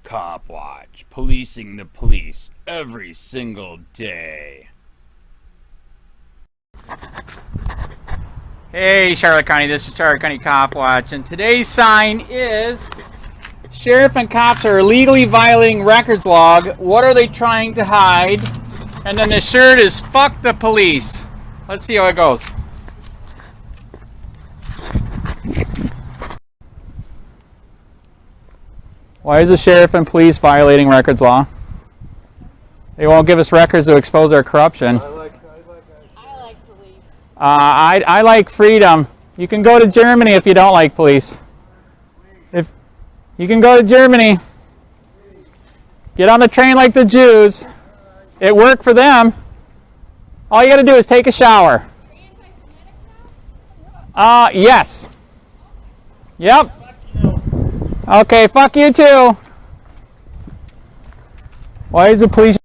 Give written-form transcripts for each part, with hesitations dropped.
COPWATCH, policing the police every single day. Hey Charlotte County, this is Charlotte County COPWATCH, and today's sign is Sheriff and cops are illegally violating records log. What are they trying to hide? And then the shirt is fuck the police. Let's see how it goes. Why is the sheriff and police violating records law? They won't give us records to expose our corruption. I like police. I like freedom. You can go to Germany if you don't like police. If you can go to Germany, get on the train like the Jews. It worked for them. All you got to do is take a shower. Yes. Yep. Okay, fuck you too. Why is the police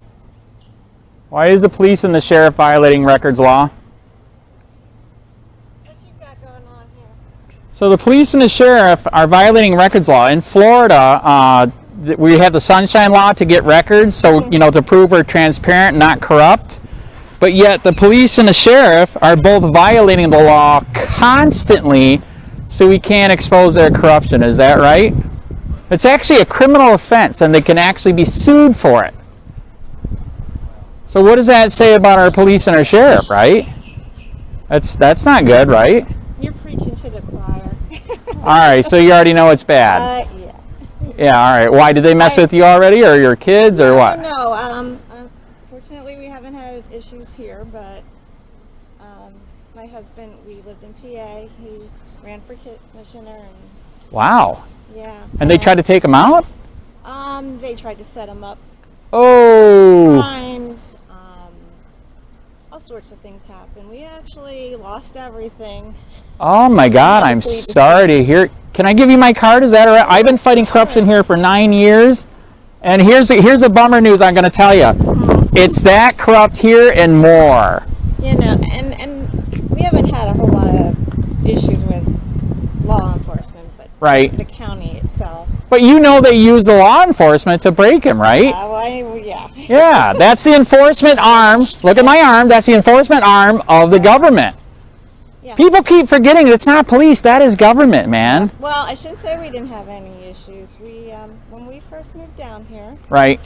and the sheriff violating records law? What you got going on here? So the police and the sheriff are violating records law. In Florida, we have the sunshine law to get records, so to prove we're transparent, not corrupt. But yet the police and the sheriff are both violating the law constantly, so we can't expose their corruption. Is that right? It's actually a criminal offense, and they can actually be sued for it. So what does that say about our police and our sheriff, right? That's not good, right? You're preaching to the choir. All right, so you already know it's bad. Yeah. Yeah, all right. Why, did they mess with you already, or your kids, or what? No, fortunately we haven't had issues here, but my husband, we lived in PA, he ran for commissioner, and Wow. yeah. And they tried to take him out? They tried to set him up. Oh. Crimes, all sorts of things happened. We actually lost everything. Oh my God, I'm sorry to hear. Can I give you my card? Is that all right? I've been fighting corruption here for 9 years, and here's a bummer news I'm going to tell you. It's that corrupt here and more. And we haven't had a whole lot of issues with law enforcement, but right. The county itself. But they use the law enforcement to break him, right? Yeah. Yeah, that's the enforcement arm. Look at my arm. That's the enforcement arm of the government. Yeah. People keep forgetting it's not police. That is government, man. Well, I shouldn't say we didn't have any issues. We, when we first moved down here, right.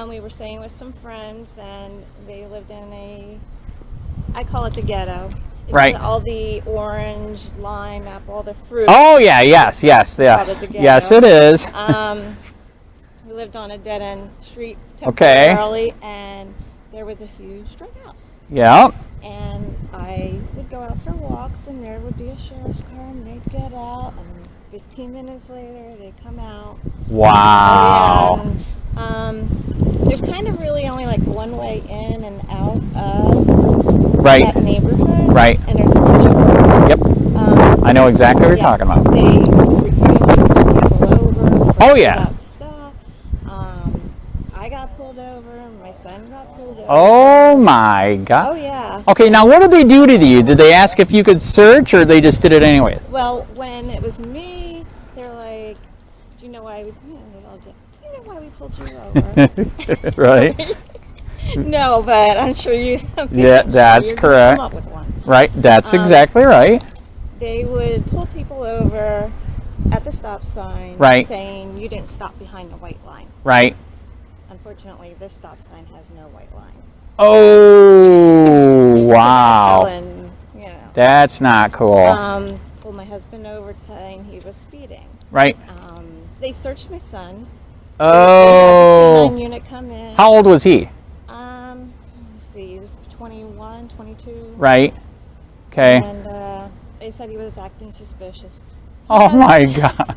We were staying with some friends, and they lived in I call it the ghetto. It right. has all the orange, lime, apple, all the fruit. Oh yeah, yes. Yes, it is. We lived on a dead-end street okay. temporarily, and there was a huge drug house. Yeah. And I would go out for walks, and there would be a sheriff's car, and they'd get out, and 15 minutes later, they'd come out. Wow. And, there's kind of really only like one way in and out of right. that neighborhood. Right. And there's a bunch of Yep. I know exactly what you're talking about. They routinely pull people over. Oh yeah. Stuff. I got pulled over. My son got pulled over. Oh my God. Oh yeah. Okay, now what did they do to you? Did they ask if you could search, or they just did it anyways? Well, when it was me, they're like, "Do you know why we?" They all did. Do you know why we pulled you over? Right. No, but I'm sure you. Yeah, that's correct. Come up with one. Right, that's exactly right. They would pull people over at the stop sign, right. saying you didn't stop behind the white line. Right. Unfortunately, this stop sign has no white line. Oh, wow. And, that's not cool. Pulled my husband over saying he was speeding. Right. They searched my son. Oh. They had the unit come in. How old was he? Let's see, he was 21, 22. Right. Okay. And they said he was acting suspicious. Oh my God.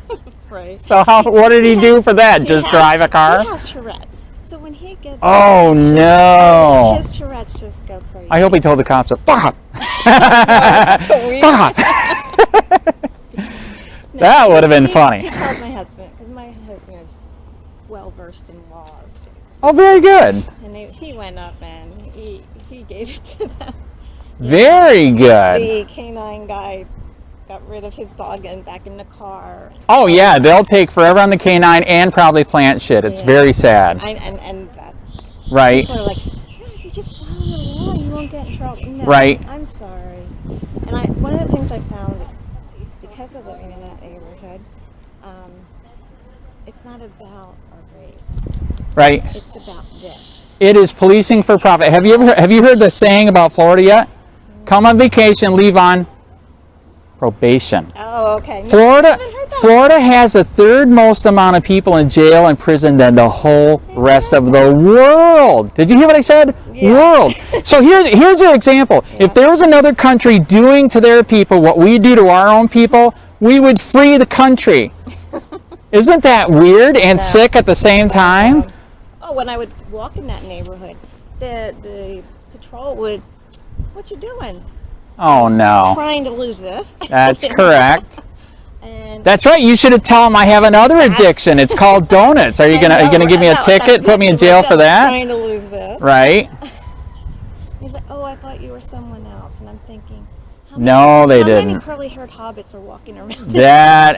Right. So what did he do for that? Just drive a car? He has Tourette's. So when he gets oh no. His Tourette's just go crazy. I hope he told the cops, fuck. Fuck. That would have been funny. He called my husband, because my husband is well versed in laws. Oh, very good. And he went up and he gave it to them. Very good. The canine guy got rid of his dog and back in the car. Oh yeah, they'll take forever on the canine and probably plant shit. It's very sad. And that. Right. People are like, yeah, if you just follow the law, you won't get in trouble. No, Right. I'm sorry. And one of the things I found, because of living in that neighborhood, it's not about our race. Right. It's about this. It is policing for profit. Have you heard the saying about Florida yet? Come on vacation, leave on probation. Oh, okay. No, Florida, I haven't heard that. Florida has the third most amount of people in jail and prison than the whole rest of the world. Did you hear what I said? Yeah. World. So here's an example. Yeah. If there was another country doing to their people what we do to our own people, we would free the country. Isn't that weird and sick at the same time? When I would walk in that neighborhood, the patrol would, what you doing? Oh no. Trying to lose this. That's correct. And That's right. You should have told him I have another addiction. It's called donuts. Are you gonna give me a ticket? Put me in jail for that? Trying to lose this. Right. He's like, oh, I thought you were someone else, and I'm thinking, No, they how many didn't. curly-haired hobbits are walking around? That's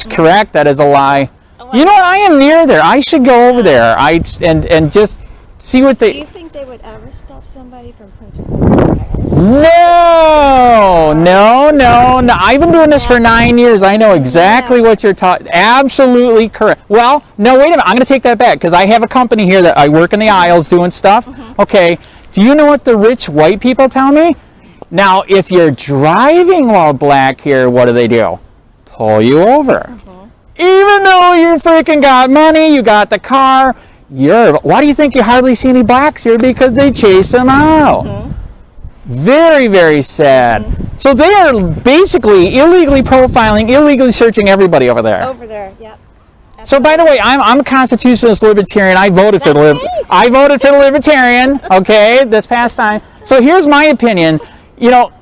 correct. That is a lie. You know what? I am near there. I should go over there. And just see what Do they. you think they would ever stop somebody from Punta? No. I've been doing this for 9 years. I know exactly what you're talking. Absolutely correct. Well, no, wait a minute. I'm going to take that back because I have a company here that I work in the aisles doing stuff. Okay. Do you know what the rich white people tell me? Now, if you're driving while black here, what do? Pull you over. Even though you freaking got money, you got the car, why do you think you hardly see any blacks here? Because they chase them out. Very, very sad. So they are basically illegally profiling, illegally searching everybody over there. Over there, yep. So by the way, I'm a constitutionalist libertarian. I voted for the libertarian, okay, this past time. So here's my opinion. You know,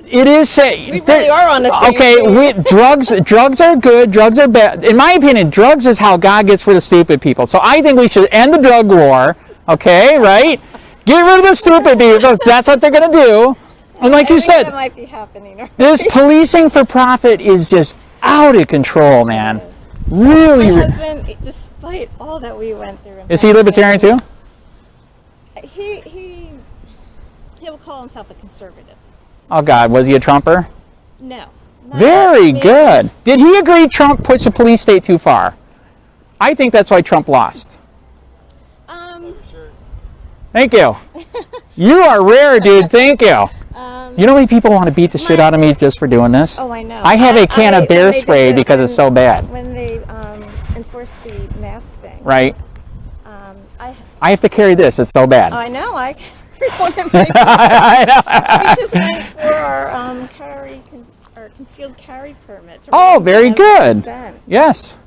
it is say we really are on the same okay. Drugs are good. Drugs are bad. In my opinion, drugs is how God gets rid of stupid people. So I think we should end the drug war. Okay, right? Get rid of the stupid people. That's what they're gonna do. And like you said, that might be happening. Right? This policing for profit is just out of control, man. Really. My husband, despite all that we went through, Is he libertarian too? He'll call himself a conservative. Oh God, was he a Trumper? No. Very good. Did he agree Trump pushed the police state too far? I think that's why Trump lost. Thank you. You are rare, dude. Thank you. You know how many people want to beat the shit out of me just for doing this? Oh, I know. I have a can of bear spray because it's so bad. When they enforced the mask thing. Right. I have to carry this. It's so bad. I know. I We just went for our concealed carry permits. Oh, very good. Yes.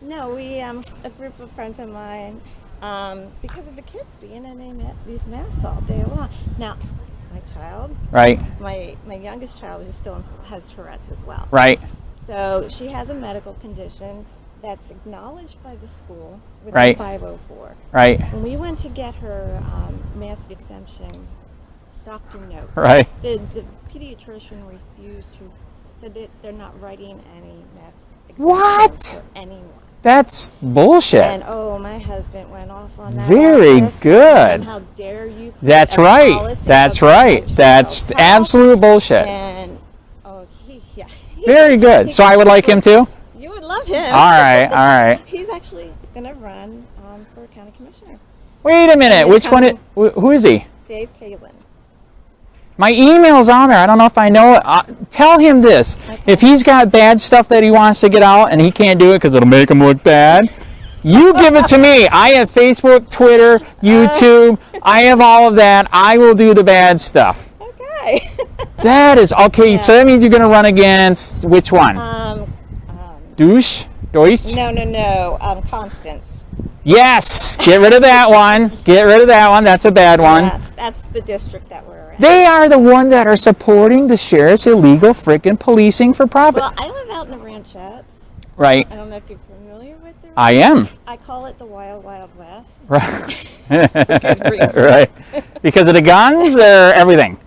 No, a group of friends of mine, because of the kids being in these masks all day long. Now, my child, right? My youngest child is still in school, has Tourette's as well. Right. So she has a medical condition that's acknowledged by the school with right. a 504. Right. When we went to get her mask exemption doctor note, right. The pediatrician said that they're not writing any mask exemptions for anyone. That's bullshit. And my husband went off on that. Very good. How dare you? That's right. That's right. That's absolute bullshit. And yeah. Very good. So I would like him too? You would love him. All right. He's actually going to run for county commissioner. Wait a minute. Which one? Who is he? Dave Kalin. My email's on there. I don't know if I know it. Tell him this. Okay. If he's got bad stuff that he wants to get out and he can't do it because it'll make him look bad, you give it to me. I have Facebook, Twitter, YouTube. I have all of that. I will do the bad stuff. Okay. That is okay. Yeah. So that means you're going to run against which one? Douche? No. Constance. Yes. Get rid of that one. Get rid of that one. That's a bad one. Yeah, that's the district that we're in. They are the one that are supporting the sheriff's illegal freaking policing for profit. Well, I live out in the ranchettes. Right. I don't know if you're familiar with it. I am. I call it the Wild Wild West. Right. For good reason. Right. Because of the guns or everything?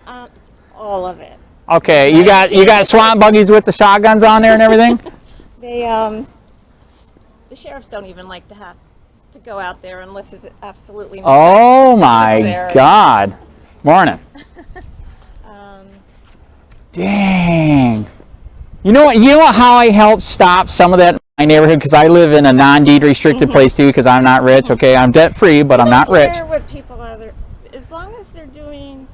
all of it. Okay, you got swamp buggies with the shotguns on there and everything? They the sheriffs don't even like to have to go out there unless it's absolutely necessary. Oh my God. Morning. Dang. You know what? You know how I help stop some of that in my neighborhood, because I live in a non-deed restricted place too, because I'm not rich. Okay, I'm debt free, but I'm not rich. What people are there, as long as they're doing,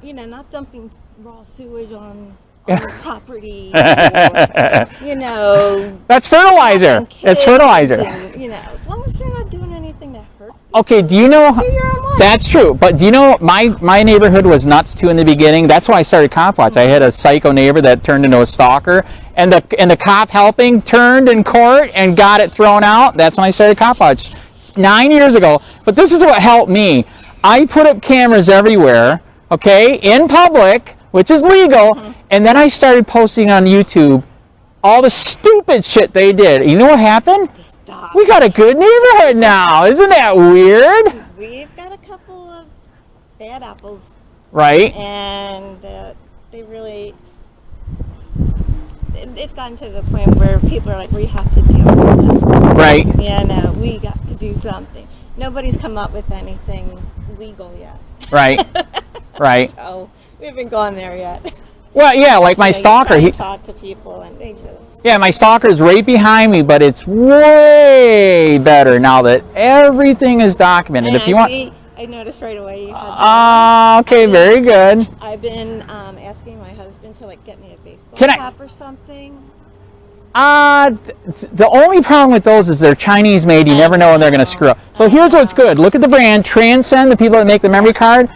you know, not dumping raw sewage on your property. Or, you know, that's fertilizer. It's fertilizer. And, you know, as long as they're not doing anything that hurts. Okay, do you know? Do your own life. That's true, but do you know my neighborhood was nuts too in the beginning? That's why I started COPWATCH. I had a psycho neighbor that turned into a stalker, and the cop helping turned in court and got it thrown out. That's when I started COPWATCH 9 years ago. But this is what helped me. I put up cameras everywhere, okay, in public, which is legal, and then I started posting on YouTube all the stupid shit they did. You know what happened? Stop. We got a good neighborhood now. Isn't that weird? We've got a couple of bad apples. Right. And they really, it's gotten to the point where people are like, we have to deal with them. Right. Yeah, no, we got to do something. Nobody's come up with anything legal yet. Right. Right. So we haven't gone there yet. Well, yeah, like my stalker. He talked to people and they just. Yeah, my stalker is right behind me, but it's way better now that everything is documented. And if you want. I noticed right away you had okay, very good. I've been asking my husband to like get me a baseball Can cap or something. The only problem with those is they're Chinese made. You never know when they're going to screw up. So here's what's good. Look at the brand Transcend, the people that make the memory card.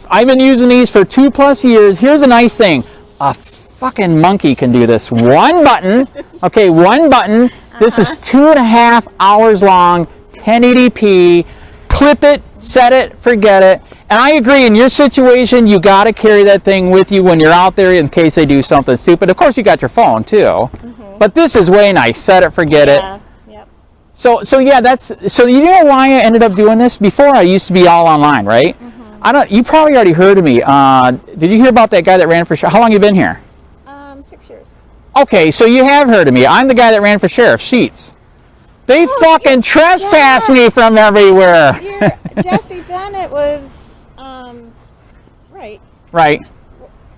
I've been using these for 2+ years. Here's a nice thing. A fucking monkey can do this. One button. Okay, one button. This is 2.5 hours long, 1080p. Clip it, set it, forget it. And I agree, in your situation, you got to carry that thing with you when you're out there in case they do something stupid. Of course, you got your phone too. But this is way nice. Set it, forget it. Yep. So yeah, so you know why I ended up doing this? Before I used to be all online, right? You probably already heard of me. Did you hear about that guy that ran for sheriff? How long you been here? 6 years. Okay, so you have heard of me. I'm the guy that ran for sheriff, Sheets. They fucking trespassed me from everywhere. Jesse Bennett was, right. Right.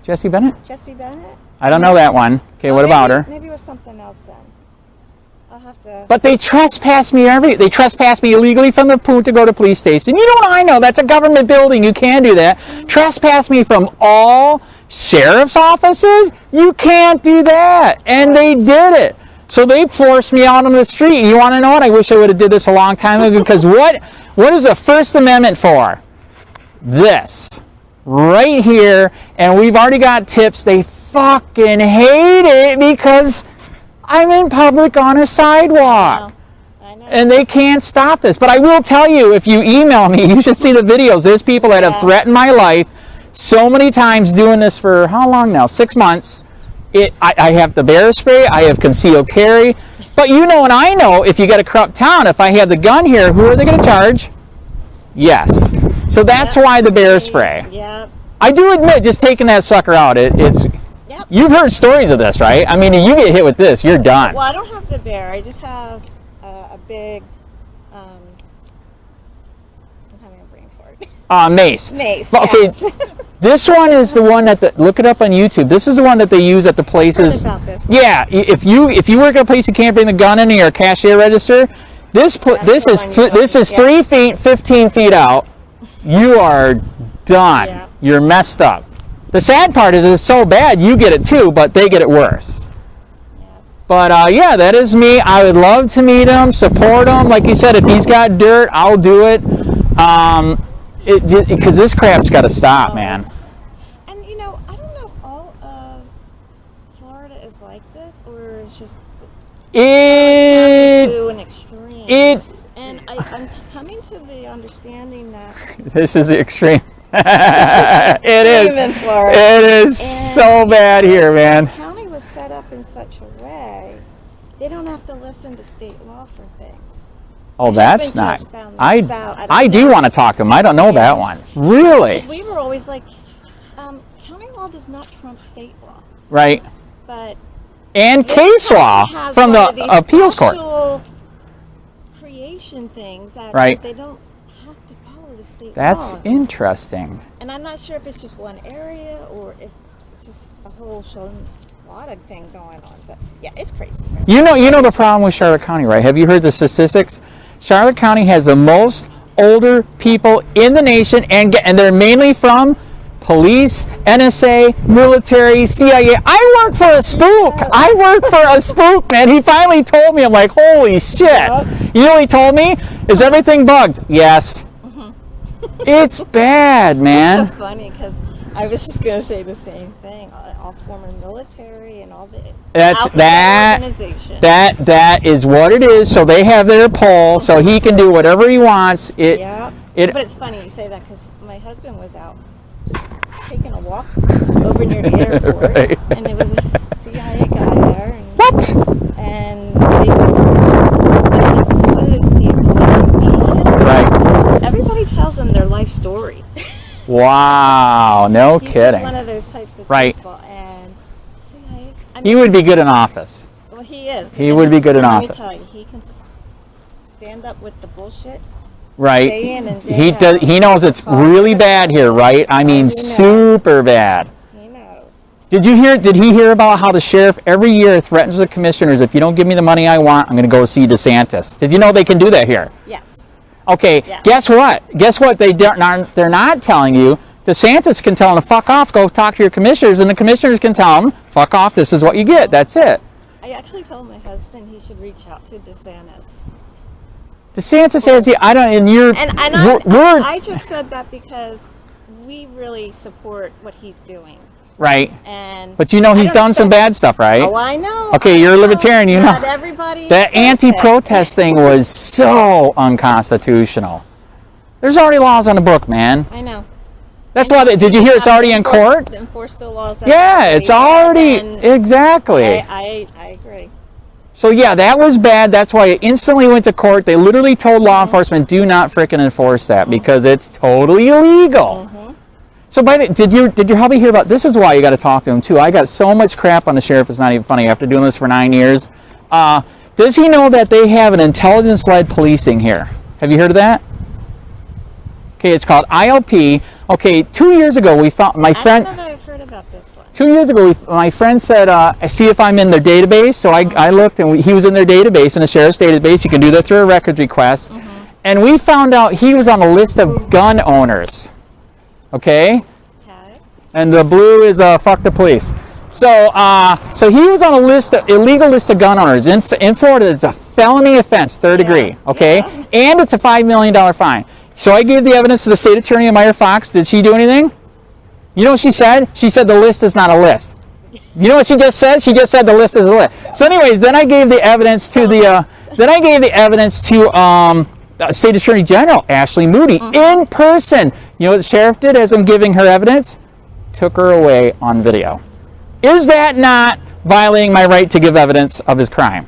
Jesse Bennett? Jesse Bennett? I don't know that one. Okay, what about her? Maybe it was something else then. I'll have to. But they trespassed me they trespassed me illegally from the PUNTA to go to police station. You know what I know? That's a government building. You can do that. Trespass me from all sheriff's offices? You can't do that. And they did it. So they forced me out on the street. You want to know what? I wish I would have did this a long time ago, because what is the First Amendment for? This. Right here. And we've already got tips. They fucking hate it because I'm in public on a sidewalk. I know. And they can't stop this. But I will tell you, if you email me, you should see the videos. There's people that have threatened my life so many times, doing this for how long now? 6 months. I have the bear spray, I have concealed carry, but you know and I know, if you get a corrupt town, if I have the gun here, who are they going to charge? Yes. So that's why the bear spray. Yep. I do admit, just taking that sucker out, it's. Yep. You've heard stories of this, right? I mean, you get hit with this, you're done. Well, I don't have the bear. I just have a big. I'm having a brain fart. Mace. Mace. Well, okay. Yes. This one is the one that look it up on YouTube. This is the one that they use at the places. Heard about this. Yeah, if you work at a place you can't bring the gun in or a cashier register, this is 3 feet, 15 feet out. You are done. Yeah. You're messed up. The sad part is it's so bad you get it too, but they get it worse. Yeah. But yeah, that is me. I would love to meet him, support him. Like you said, if he's got dirt, I'll do it. Because this crap's got to stop, man. And you know, I don't know if all of Florida is like this, or it's just to an extreme. And I'm coming to the understanding that This is the extreme. It is. in Florida. It is so bad here, man. The county was set up in such a way they don't have to listen to state law for things. Oh, that's not. I do want to talk to him. I don't know that one. Really? We were always like, county law does not trump state law. Right. But and case law from the appeals court. Creation things that right. they don't have to follow the state That's law. interesting. And I'm not sure if it's just one area or if it's just a whole lot of thing going on. But yeah, it's crazy. You know the problem with Charlotte County, right? Have you heard the statistics? Charlotte County has the most older people in the nation, and they're mainly from police, NSA, military, CIA. I work for a spook. I work for a spook, man. He finally told me. I'm like, holy shit. Yep. You know what he told me? Is everything bugged? Yes. It's bad, man. It's so funny because I was just going to say the same thing. All former military and all the organization. That is what it is. So they have their poll, so he can do whatever he wants. Yeah. But it's funny you say that because my husband was out taking a walk over near the airport, right. And there was a CIA guy there. And, what? And my husband's one of those people right. Everybody tells them their life story. Wow, no He's kidding. Just one of those types of people. And CIA, he would be good in office. Well, he is. He would be good in office. Let me tell you, he can stand up with the bullshit. Right. Day in and day out. He knows it's really bad here, right? I mean, super bad. He knows. Did he hear about how the sheriff every year threatens the commissioners, if you don't give me the money I want, I'm going to go see DeSantis? Did you know they can do that here? Yes. Okay, yeah. Guess what? They're not telling you. DeSantis can tell them to fuck off, go talk to your commissioners, and the commissioners can tell them, fuck off, this is what you get, that's it. I actually told my husband he should reach out to DeSantis. DeSantis says, yeah, I don't, and you're... I just said that because we really support what he's doing. Right. But you know he's done some bad stuff, right? Oh, I know. Okay, you're a libertarian, you know. Not everybody. That anti-protest thing was so unconstitutional. There's already laws on the book, man. I know. That's why. Did you hear it's already in court? Enforce the laws. Yeah, it's already exactly. I agree. So yeah, that was bad. That's why it instantly went to court. They literally told law enforcement, do not frickin' enforce that because it's totally illegal. So did your hubby hear about, this is why you got to talk to him too. I got so much crap on the sheriff, it's not even funny after doing this for 9 years. Does he know that they have an intelligence-led policing here? Have you heard of that? Okay, it's called ILP. Okay, 2 years ago we found, my friend... I don't know that I've heard about this one. 2 years ago, my friend said, see if I'm in their database. So I looked, and he was in their database, in the sheriff's database. You can do that through a records request. And we found out he was on a list of gun owners. Okay? And the blue is fuck the police. So he was on a illegal list of gun owners. In Florida, it's a felony offense, third degree. Okay? And it's a $5 million fine. So I gave the evidence to the state attorney in Meyer Fox. Did she do anything? You know what she said? She said the list is not a list. You know what she just said? She just said the list is a list. So anyways, then I gave the evidence to State Attorney General Ashley Moody in person. You know what the sheriff did as I'm giving her evidence? Took her away on video. Is that not violating my right to give evidence of his crime?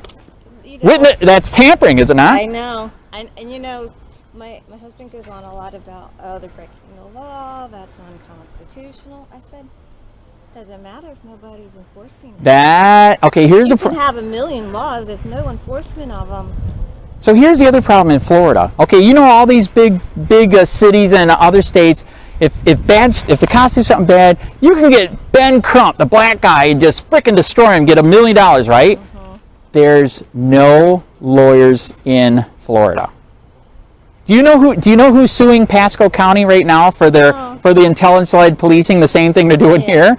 That's tampering, is it not? I know. And you know, my husband goes on a lot about, they're breaking the law, that's unconstitutional. I said, doesn't matter if nobody's enforcing it. Okay, here's you can have a million laws if no enforcement of them. So here's the other problem in Florida. Okay, you know all these big cities and other states, if the cops do something bad, you can get Ben Crump, the black guy, and just frickin' destroy him, get $1 million, right? There's no lawyers in Florida. Do you know who's suing Pasco County right now for the intelligence-led policing? The same thing they're doing here.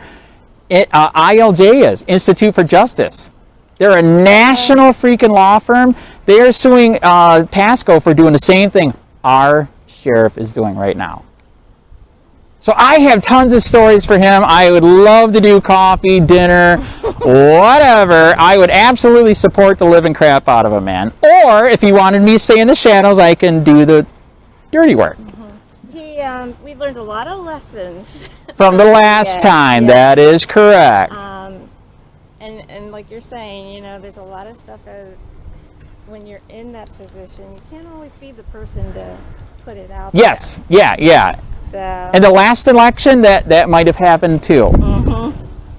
ILJ is Institute for Justice. They're a national freaking law firm. They are suing Pasco for doing the same thing our sheriff is doing right now. So I have tons of stories for him. I would love to do coffee, dinner, whatever. I would absolutely support the living crap out of him, man. Or if he wanted me to stay in the shadows, I can do the dirty work. We learned a lot of lessons from the last time. That is correct. And like you're saying, you know, there's a lot of stuff that when you're in that position, you can't always be the person to put it out there. Yes. Yeah. So. And the last election, that might have happened too.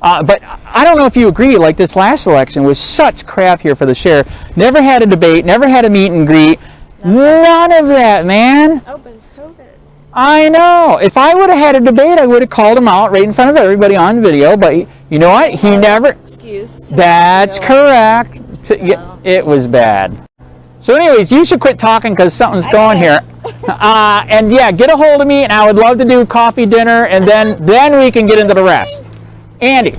But I don't know if you agree, like this last election was such crap here for the sheriff. Never had a debate, never had a meet and greet. None of that, man. Oh, but it's COVID. I know. If I would have had a debate, I would have called him out right in front of everybody on video. But you know what? He never. Excuse. That's correct. It was bad. So anyways, you should quit talking because something's going here. And yeah, get a hold of me, and I would love to do coffee dinner, and then we can get into the rest. Andy.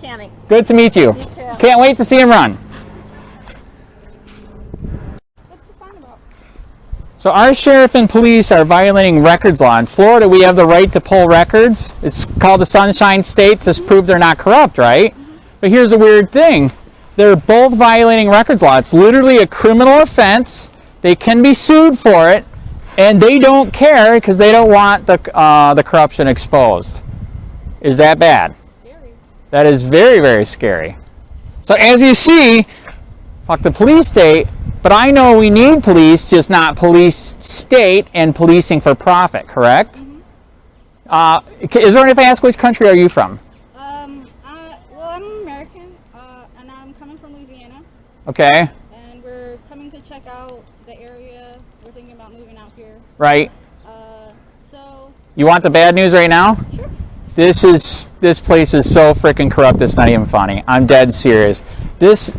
Tammy. Good to meet you. You too. Can't wait to see him run. What's the sign about? So our sheriff and police are violating records law. In Florida, we have the right to pull records. It's called the Sunshine State to prove they're not corrupt, right? But here's a weird thing. They're both violating records law. It's literally a criminal offense. They can be sued for it, and they don't care because they don't want the corruption exposed. Is that bad? Scary. That is very, very scary. So as you see, fuck the police state, but I know we need police, just not police state and policing for profit, correct? Mm-hmm. Is there any, if I ask which country are you from? Well, I'm American, and I'm coming from Louisiana, Okay, and we're coming to check out the area. We're thinking about moving out here. right. So, You want the bad news right now? sure. This place is so freaking corrupt, it's not even funny. I'm dead serious. This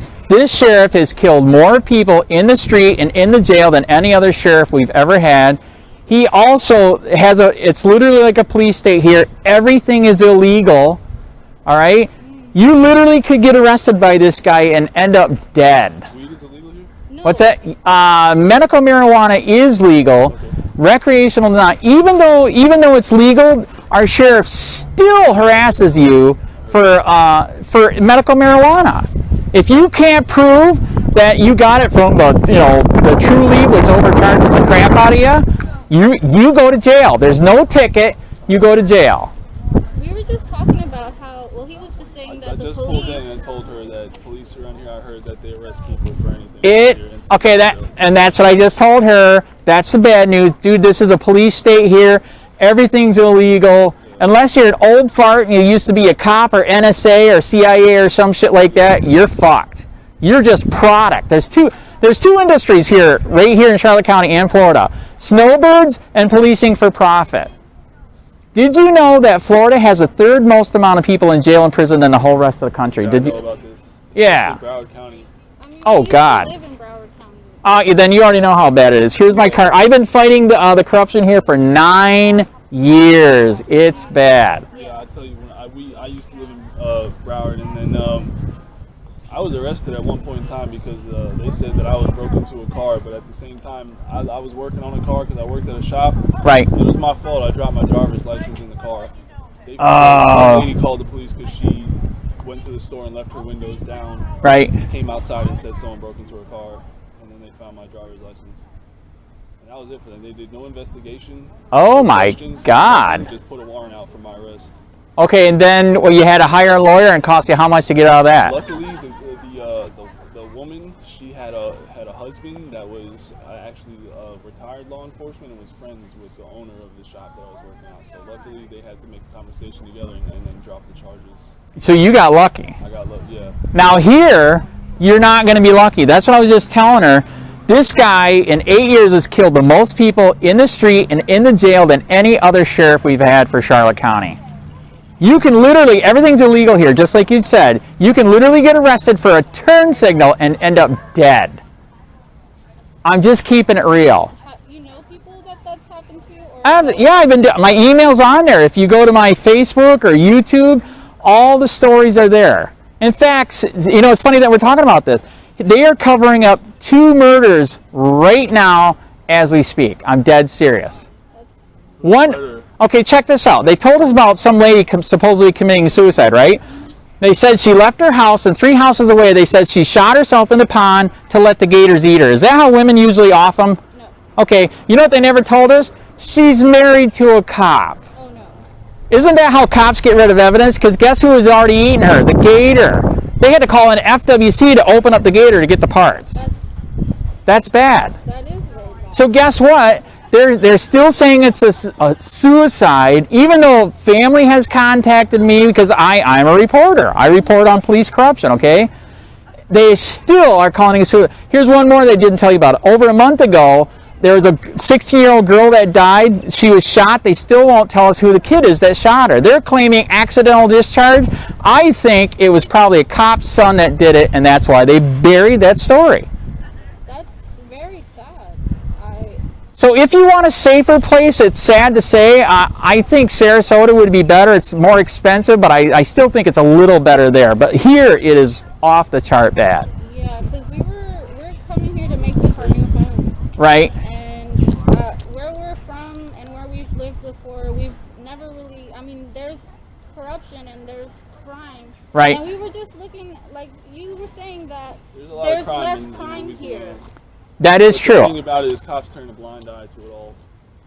sheriff has killed more people in the street and in the jail than any other sheriff we've ever had. He also has it's literally like a police state here. Everything is illegal, all right? You literally could get arrested by this guy and end up dead. Weed is illegal here? No. What's that? Medical marijuana is legal. Recreational not. Even though it's legal, our sheriff still harasses you for medical marijuana. If you can't prove that you got it from the true leaf, which overcharges the crap out of you go to jail. There's no ticket. You go to jail. We were just talking about how, well, he was just saying that I the just pulled in police. and told her that police around here, I heard that they arrest people for anything. That's what I just told her. That's the bad news. Dude, this is a police state here. Everything's illegal. Unless you're an old fart and you used to be a cop or NSA or CIA or some shit like that, you're fucked. You're just product. There's two industries here, right here in Charlotte County and Florida. Snowbirds and policing for profit. Did you know that Florida has the third most amount of people in jail and prison than the whole rest of the country? Yeah, Did I know you? about this. Yeah. It's in Broward County. I mean, Oh, we used to God. live in Broward County. Then you already know how bad it is. Here's my card. I've been fighting the corruption here for 9 years. It's bad. Yeah, I tell you, when I used to live in Broward, and then I was arrested at one point in time because they said that I was broke into a car, but at the same time, I was working on a car because I worked at a shop. Right. It was my fault. I dropped my driver's license in the car. The lady called the police because she went to the store and left her windows down. Right. They came outside and said someone broke into her car, and then they found my driver's license. And that was it for them. They did no investigation. Oh no my questions. God. They just put a warrant out for my arrest. Okay, and then you had to hire a lawyer and cost you how much to get out of that? Luckily, the woman, she had a husband that was actually retired law enforcement and was friends with the owner of the shop that I was working at. So luckily, they had to make a conversation together and then drop the charges. So you got lucky. I got lucky, yeah. Now here, you're not going to be lucky. That's what I was just telling her. This guy in 8 years has killed the most people in the street and in the jail than any other sheriff we've had for Charlotte County. You can literally, everything's illegal here, just like you said. You can literally get arrested for a turn signal and end up dead. I'm just keeping it real. You know people that's happened to? Or I've been. My email's on there. If you go to my Facebook or YouTube, all the stories are there. In fact, it's funny that we're talking about this. They are covering up 2 murders right now as we speak. I'm dead serious. One. Okay, check this out. They told us about some lady supposedly committing suicide, right? They said she left her house, and 3 houses away, they said she shot herself in the pond to let the gators eat her. Is that how women usually off them? No. Okay, you know what they never told us? She's married to a cop. Oh, no. Isn't that how cops get rid of evidence? Because guess who was already eating her? The gator. They had to call an FWC to open up the gator to get the parts. That's bad. That is very bad. So guess what? They're still saying it's a suicide, even though family has contacted me because I'm a reporter. I report on police corruption, okay? They still are calling it suicide. Here's one more they didn't tell you about. Over a month ago, there was a 16-year-old girl that died. She was shot. They still won't tell us who the kid is that shot her. They're claiming accidental discharge. I think it was probably a cop's son that did it, and that's why they buried that story. That's very sad. So if you want a safer place, it's sad to say, I think Sarasota would be better. It's more expensive, but I still think it's a little better there. But here, it is off the chart bad. Yeah, because we're coming here to make this our new home. Right. And where we're from and where we've lived before, we've never really, I mean, there's corruption and there's crime. Right. And we were just looking, like you were saying, that There's less crime here. That is true. The thing about it is cops turn a blind eye to it all.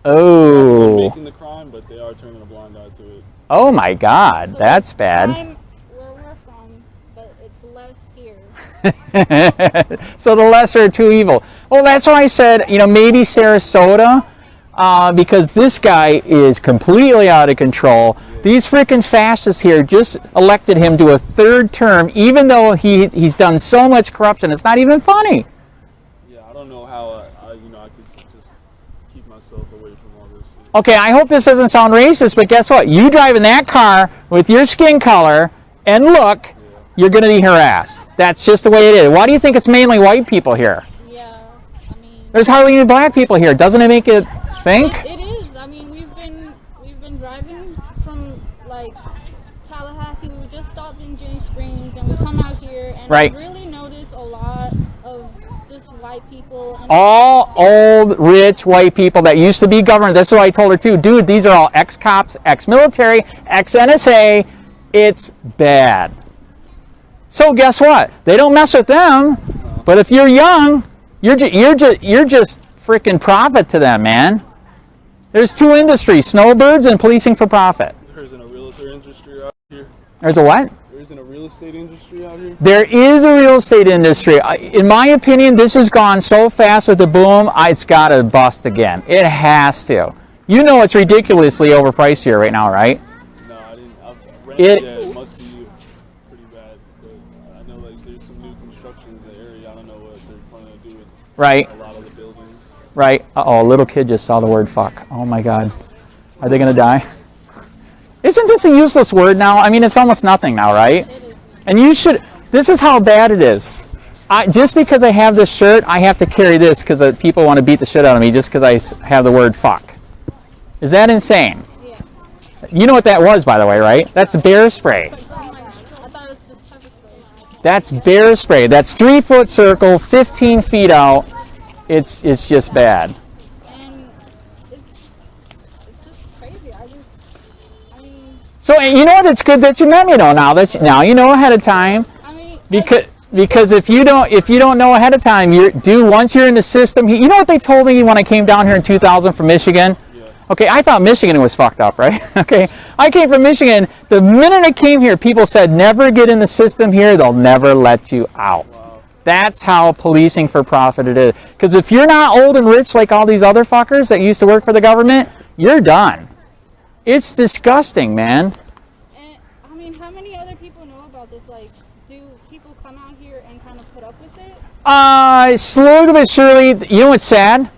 Oh. They're making the crime, but they are turning a blind eye to it. Oh my God, So that's bad. crime where we're from, but it's less here. So the lesser of two evil. Well, that's why I said, maybe Sarasota, because this guy is completely out of control. These freaking fascists here just elected him to a third term, even though he's done so much corruption. It's not even funny. Yeah, I don't know how I could just keep myself away from all this. Okay, I hope this doesn't sound racist, but guess what? You drive in that car with your skin color and look, you're going to be harassed. That's just the way it is. Why do you think it's mainly white people here? Yeah, I mean, There's hardly any black people here. Doesn't it make it think? it is. I mean, we've been driving from like Tallahassee. We just stopped in Jenny Springs, and we come out here, and Right. I really noticed a lot of just white people. And All old, rich, white people that used to be government. That's what I told her too. Dude, these are all ex-cops, ex-military, ex-NSA. It's bad. So guess what? They don't mess with them. But if you're young, you're just freaking profit to them, man. There's two industries: snowbirds and policing for profit. There isn't a realtor industry out here. There's a what? There isn't a real estate industry out here. There is a real estate industry. In my opinion, this has gone so fast with the boom, it's got to bust again. It has to. You know it's ridiculously overpriced here right now, right? No, I didn't. It must be pretty bad. But I know like there's some new constructions in the area. I don't know what they're planning to do with right, a lot of the buildings. right. Uh-oh, a little kid just saw the word fuck. Oh my God. Are they going to die? Isn't this a useless word now? I mean, it's almost nothing now, right? And you should, this is how bad it is. Just because I have this shirt, I have to carry this because people want to beat the shit out of me just because I have the word fuck. Is that insane? Yeah. You know what that was, by the way, right? That's bear spray. I thought it was just pepper spray. That's bear spray. That's 3-foot circle, 15 feet out. It's just bad. And it's just crazy. I mean, So you know what? It's good that you met me though. Now you know ahead of time. I mean, Because if you don't know ahead of time, once you're in the system. You know what they told me when I came down here in 2000 from Michigan? Okay, I thought Michigan was fucked up, right? Okay, I came from Michigan. The minute I came here, people said, never get in the system here. They'll never let you out. Wow. That's how policing for profit it is. Because if you're not old and rich like all these other fuckers that used to work for the government, you're done. It's disgusting, man. and I mean, how many other people know about this? Like, do people come out here and kind of put up with it? Slowly but surely. You know what's sad?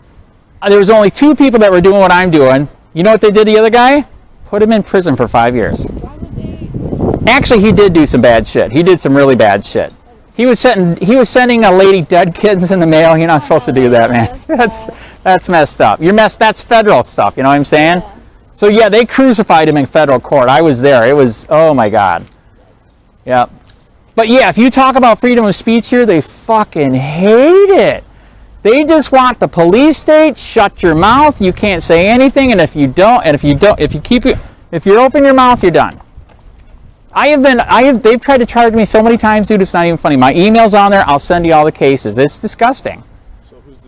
There was only 2 people that were doing what I'm doing. You know what they did to the other guy? Put him in prison for 5 years. Why would they? Actually, he did do some bad shit. He did some really bad shit. He was sending a lady dead kittens in the mail. You're not supposed to do that, man. That's messed up. That's federal stuff. You know what I'm saying? Yeah. So yeah, they crucified him in federal court. I was there. It was, oh my God. Yeah. But yeah, if you talk about freedom of speech here, they fucking hate it. They just want the police state. Shut your mouth. You can't say anything. And if you open your mouth, you're done. They've tried to charge me so many times, dude. It's not even funny. My email's on there. I'll send you all the cases. It's disgusting. So who's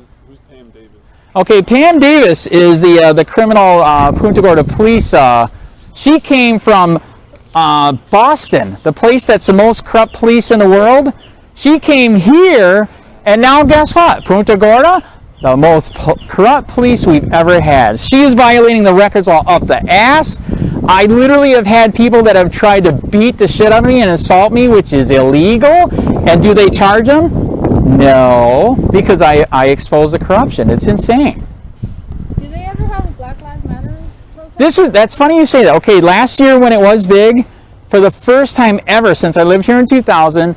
Pam Davis? Okay, Pam Davis is the criminal Punta Gorda police. She came from Boston, the place that's the most corrupt police in the world. She came here, and now guess what? Punta Gorda, The most corrupt police we've ever had. She is violating the records law up the ass. I literally have had people that have tried to beat the shit out of me and assault me, which is illegal. And do they charge them? No, because I expose the corruption. It's insane. Do they ever have a Black Lives Matter protest? That's funny you say that. Okay, last year when it was big, for the first time ever since I lived here in 2000,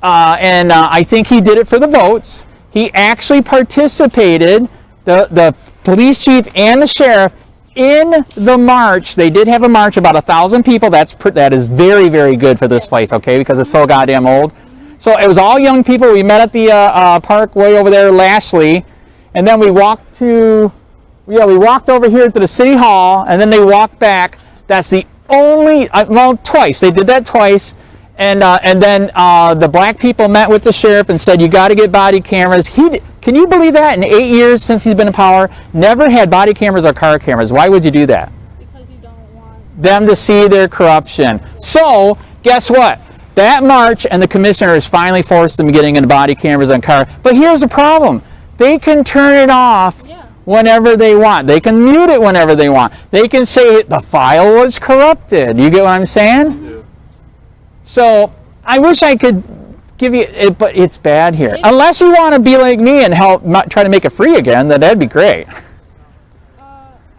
and I think he did it for the votes. He actually participated, the police chief and the sheriff, in the march. They did have a march, about 1,000 people. That is very, very good for this place, okay, because it's so goddamn old. So it was all young people. We met at the park way over there, Lashley, and then we walked over here to the city hall, and then they walked back. That's the only, well, twice. They did that twice. And then the black people met with the sheriff and said, you got to get body cameras. Can you believe that? In 8 years since he's been in power, never had body cameras or car cameras. Why would you do that? Because you don't want them to see their corruption. So, guess what? That march and the commissioners finally forced them getting into body cameras on car. But here's the problem. They can turn it off whenever they want. They can mute it whenever they want. They can say the file was corrupted. You get what I'm saying? Yeah. So I wish I could give you it, but it's bad here. Unless you want to be like me and help try to make it free again, then that'd be great.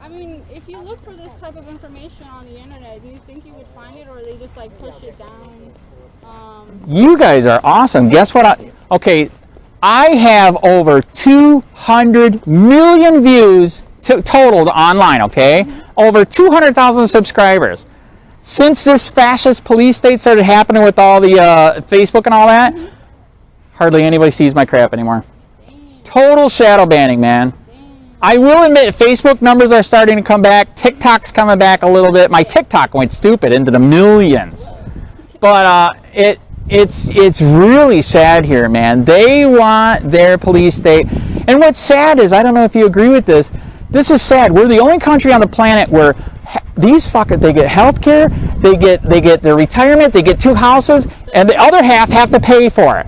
I mean, if you look for this type of information on the internet, do you think you would find it, or they just like push it down? You guys are awesome. Guess what? I have over 200 million views totaled online, okay? Over 200,000 subscribers. Since this fascist police state started happening with all the Facebook and all that, hardly anybody sees my crap anymore. Total shadow banning, man. I will admit, Facebook numbers are starting to come back. TikTok's coming back a little bit. My TikTok went stupid into the millions. But it's really sad here, man. They want their police state. And what's sad is, I don't know if you agree with this, this is sad. We're the only country on the planet where these fuckers, they get health care, they get their retirement, they get 2 houses, and the other half have to pay for it.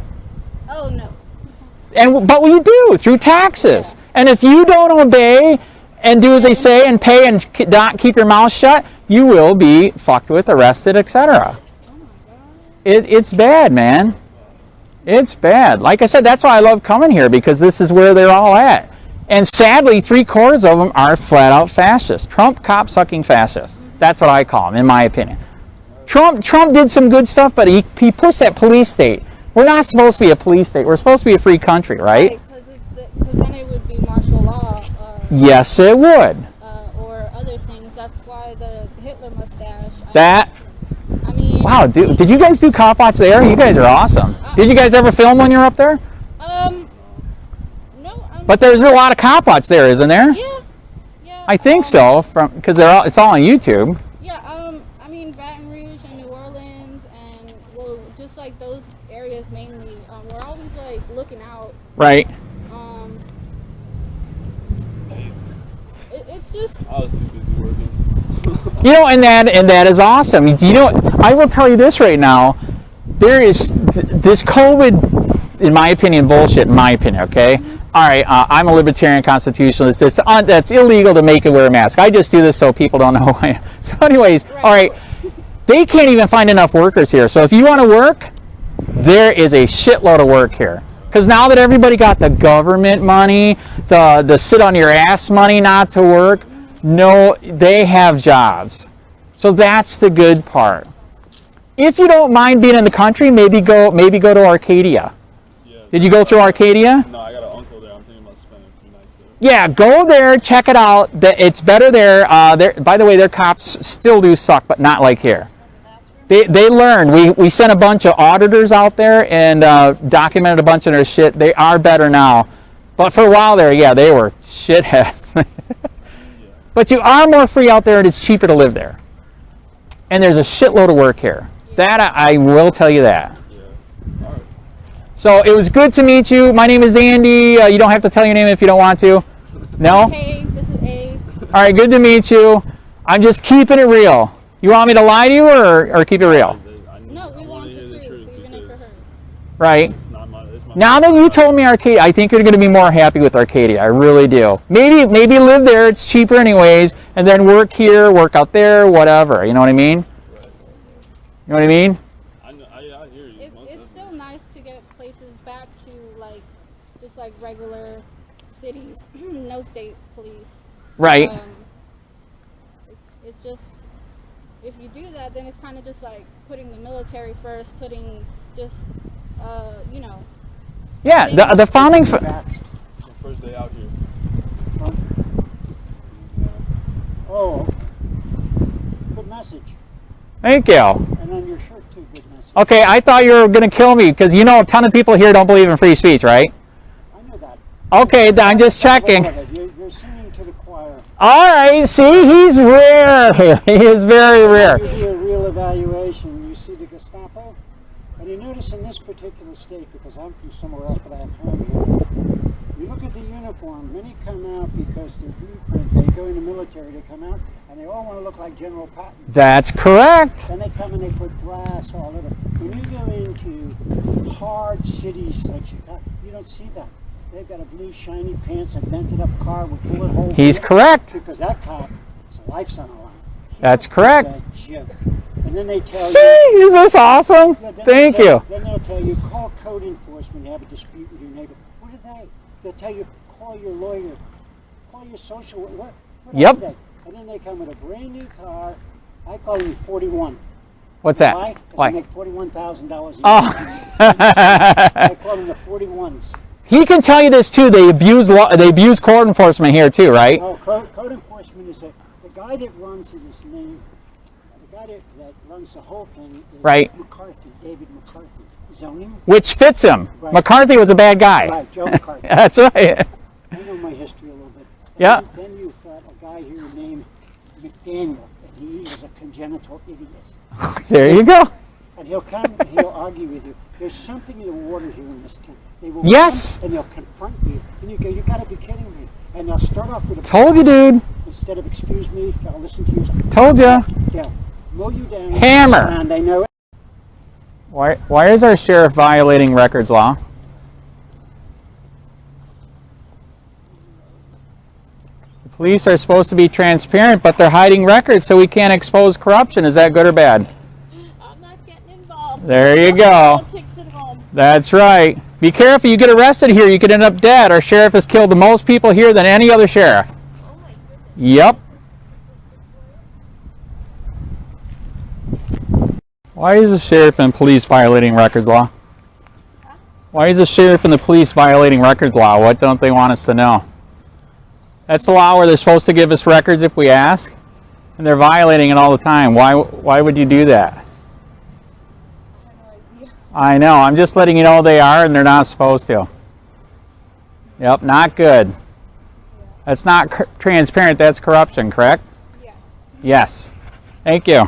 Oh, no. But we do, through taxes. And if you don't obey and do as they say and pay and not keep your mouth shut, you will be fucked with, arrested, etc. It's bad, man. It's bad. Like I said, that's why I love coming here, because this is where they're all at. And sadly, 3/4 of them are flat out fascists. Trump cop-sucking fascists. That's what I call them, in my opinion. Trump did some good stuff, but he pushed that police state. We're not supposed to be a police state. We're supposed to be a free country, right? Because then it would be martial law. Yes, it would. Or other things. That's why the Hitler mustache. I mean, wow, dude, did you guys do COPWATCH there? You guys are awesome. Did you guys ever film when you were up there? No. But there's a lot of COPWATCH there, isn't there? Yeah. I think so, because it's all on YouTube. Yeah. I mean, Baton Rouge and New Orleans, and well, just like those areas mainly. We're always like looking out. Right. It's just. I was too busy working. You know, and that is awesome. You know, I will tell you this right now. There is this COVID, in my opinion, bullshit. In my opinion, okay. All right, I'm a libertarian constitutionalist. That's illegal to make it wear a mask. I just do this so people don't know who I am. So, anyways, all right, they can't even find enough workers here. So if you want to work, there is a shitload of work here. Because now that everybody got the government money, the sit on your ass money not to work. No, they have jobs. So that's the good part. If you don't mind being in the country, maybe go to Arcadia. Yeah. Did you go through Arcadia? No, I got an uncle there. I'm thinking about spending a few nights there. Yeah, go there, check it out. It's better there. By the way, their cops still do suck, but not like here. They learned. We sent a bunch of auditors out there and documented a bunch of their shit. They are better now. But for a while there, yeah, they were shitheads. But you are more free out there, and it's cheaper to live there. And there's a shitload of work here. That I will tell you that. Yeah. All right. So it was good to meet you. My name is Andy. You don't have to tell your name if you don't want to. No? Hey, this is A. All right, good to meet you. I'm just keeping it real. You want me to lie to you or keep it real? No, we want the truth, even if it hurts. Right. It's my Now that you told me Arcadia, I think you're going to be more happy with Arcadia. I really do. Maybe live there. It's cheaper anyways, and then work here, work out there, whatever. You know what I mean? You know what I mean? I hear you. It's still nice to get places back to like just like regular cities, no state police. Right. It's just, if you do that, then it's kind of just like putting the military first, putting just you know. Yeah, the founding. It's the first day out here. Oh, good message. Thank you. And on your shirt too, good message. Okay, I thought you were going to kill me because you know a ton of people here don't believe in free speech, right? I know that. Okay, I'm just checking. You're singing to the choir. All right, see, he's rare here. He is very rare. You do a real evaluation. You see the Gestapo, and you notice in this particular state, because I'm from somewhere else, but I have home here. You look at the uniform. Many come out because they're blueprint. They go in the military. They come out, and they all want to look like General Patton. That's correct. Then they come and they put brass all over. When you go into hard cities like Chicago, you don't see that. They've got a blue shiny pants, a dented up car with bullet holes. He's in it, correct. because that cop, his life's on the line. That's correct. That's a joke. And then they tell See, you. is this awesome? Yeah, then Thank you. Then they'll tell you, call code enforcement. You have a dispute with your neighbor. What are they? They'll tell you, call your lawyer, call your social. What Yep. are they? And then they come with a brand new car. I call them 41. What's that? Why? 'Cause Why? they make $41,000 a year. Oh. I call them the 41s. He can tell you this too. They abuse code enforcement here too, right? Oh, code enforcement is the guy that runs it is named, the guy that runs the whole thing is Right. McCarthy, David McCarthy. Zoning? Which fits him. Right. McCarthy was a bad guy. Right, Joe McCarthy. That's right. I know my history a little bit. And Yeah. Then you've got a guy here named McDaniel, and he is a congenital idiot. There you go. And he'll come and he'll argue with you. There's something in the water here in this town. They will Yes. come and they'll confront you. And you go, you gotta be kidding me. And they'll start off with a Told you, dude. instead of excuse me, I'll listen to you. Told ya. They'll mow you down. Hammer. And they know it. Why is our sheriff violating records law? The police are supposed to be transparent, but they're hiding records so we can't expose corruption. Is that good or bad? I'm not getting involved. There you go. Politics at home. That's right. Be careful. You get arrested here, you could end up dead. Our sheriff has killed the most people here than any other sheriff. Oh my goodness. Yep. Why is the sheriff and police violating records law? Why is the sheriff and the police violating records law? What don't they want us to know? That's the law where they're supposed to give us records if we ask, and they're violating it all the time. Why would you do that? I know. I'm just letting you know they are, and they're not supposed to. Yep, not good. That's not transparent. That's corruption, correct? Yeah. Yes. Thank you.